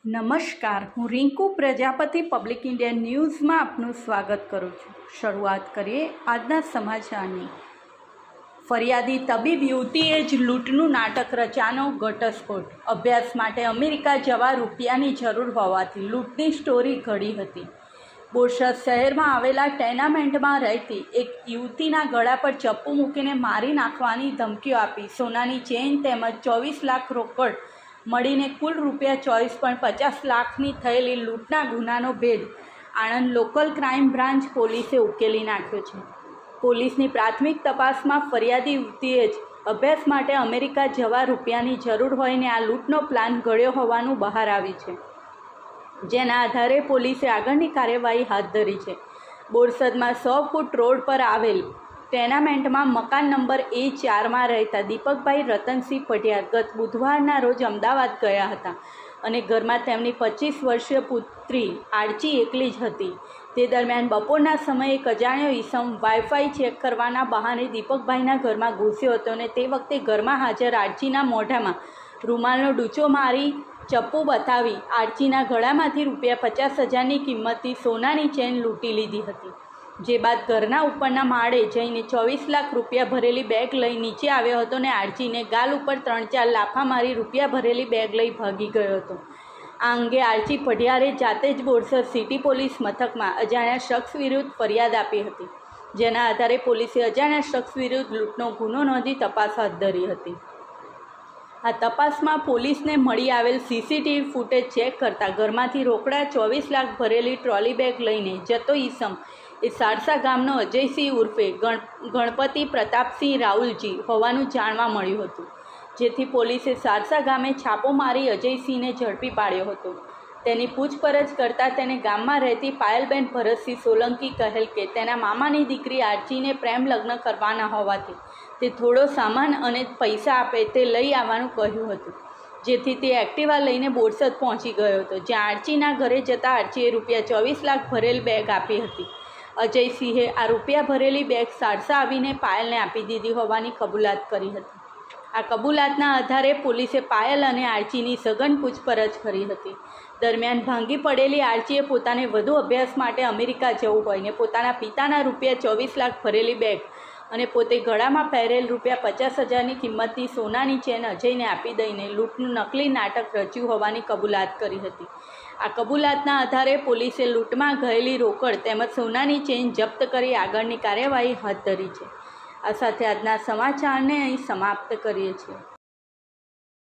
નમસ્કાર, હું Rinku Prajapati public India ન્યૂઝમાં આપનું સ્વાગત કરું છું। શરૂઆત કરીએ આજના સમાચારની। ફરિયાદી તબીબ યુવતીએ જ લૂંટનું નાટક રચાનો ઘટસ્ફોટ। અભ્યાસ માટે અમેરિકા જવા રૂપિયાની જરૂર હોવાથી લૂંટની સ્ટોરી ઘડી હતી। બોરસદ શહેરમાં આવેલા ટેનામેન્ટમાં રહેતી એક યુવતીના ગળા પર ચપ્પુ મૂકીને મારી નાખવાની ધમકીઓ આપી સોનાની ચેઇન તેમજ 24 લાખ રોકડ મળીને કુલ રૂપિયા 24.50 લાખની થયેલી લૂંટના ગુનાનો ભેદ આણંદ લોકલ ક્રાઇમ બ્રાન્ચ પોલીસે ઉકેલી નાખ્યો છે। પોલીસની પ્રાથમિક તપાસમાં ફરિયાદી યુવતીએ જ અભ્યાસ માટે અમેરિકા જવા રૂપિયાની જરૂર હોઈને આ લૂંટનો પ્લાન ઘડ્યો હોવાનું બહાર આવ્યું છે, જેના આધારે પોલીસે આગળની કાર્યવાહી હાથ ધરી છે। બોરસદમાં 100 ફૂટ રોડ પર આવેલ ટેનામેન્ટમાં મકાન નંબર A4માં રહેતા દીપકભાઈ રતનસિંહ પઢિયાર ગત બુધવારના રોજ અમદાવાદ ગયા હતા અને ઘરમાં તેમની 25 વર્ષીય પુત્રી આરચી એકલી જ હતી। તે દરમિયાન બપોરના સમયે એક અજાણ્યો ઈસમ વાઈફાઈ ચેક કરવાના બહાને દીપકભાઈના ઘરમાં ઘૂસ્યો હતો અને તે વખતે ઘરમાં હાજર આરચીના મોઢામાં રૂમાલનો ડૂચો મારી ચપ્પુ બતાવી આરચીના ગળામાંથી રૂપિયા 50,000ની કિંમતની સોનાની ચેન લૂંટી લીધી હતી। જે બાદ ઘરના ઉપરના માળે જઈને 24 લાખ રૂપિયા ભરેલી બેગ લઈ નીચે આવ્યો હતો અને આરચીને ગાલ ઉપર 3-4 લાફા મારી રૂપિયા ભરેલી બેગ લઈ ભાગી ગયો હતો। આ અંગે આરચી પઢિયારે જાતે જ બોરસદ સિટી પોલીસ મથકમાં અજાણ્યા શખ્સ વિરુદ્ધ ફરિયાદ આપી હતી, જેના આધારે પોલીસે અજાણ્યા શખ્સ વિરુદ્ધ લૂંટનો ગુનો નોંધી તપાસ હાથ ધરી હતી। આ તપાસમાં પોલીસને મળી આવેલ સીસીટીવી ફૂટેજ ચેક કરતાં ઘરમાંથી રોકડા 24 લાખ ભરેલી ટ્રોલી બેગ લઈને જતો ઈસમ એ સારસા ગામનો અજયસિંહ ઉર્ફે ગણપતિ પ્રતાપસિંહ રાહુલજી હોવાનું જાણવા મળ્યું હતું, જેથી પોલીસે સારસા ગામે છાપો મારી અજયસિંહને ઝડપી પાડ્યો હતો। તેની પૂછપરછ કરતાં તેને ગામમાં રહેતી પાયલબેન ભરતસિંહ સોલંકી કહેલ કે તેના મામાની દીકરી આરચીને પ્રેમ લગ્ન કરવાના હોવાથી તે થોડો સામાન અને પૈસા આપે તે લઈ આવવાનું કહ્યું હતું, જેથી તે એક્ટિવા લઈને બોરસદ પહોંચી ગયો હતો, જ્યાં આરચીના ઘરે જતાં આરચીએ રૂપિયા 24 લાખ ભરેલ બેગ આપી હતી। અજયસિંહે આ રૂપિયા ભરેલી બેગ સારસા આવીને પાયલને આપી દીધી હોવાની કબૂલાત કરી હતી। આ કબૂલાતના આધારે પોલીસે પાયલ અને આરચીની સઘન પૂછપરછ કરી હતી। દરમિયાન ભાંગી પડેલી આરચીએ પોતાને વધુ અભ્યાસ માટે અમેરિકા જવું હોય ને પોતાના પિતાના રૂપિયા 24 લાખ ભરેલી બેગ અને પોતે ગળામાં પહેરેલ રૂપિયા 50,000ની કિંમતની સોનાની ચેન અજયને આપી દઈને લૂંટનું નકલી નાટક રચ્યું હોવાની કબૂલાત કરી હતી। આ કબૂલાતના આધારે પોલીસે લૂંટમાં ગયેલી રોકડ તેમજ સોનાની ચેન જપ્ત કરી આગળની કાર્યવાહી હાથ ધરી છે। આ સાથે આજના સમાચારને અહીં સમાપ્ત કરીએ છીએ।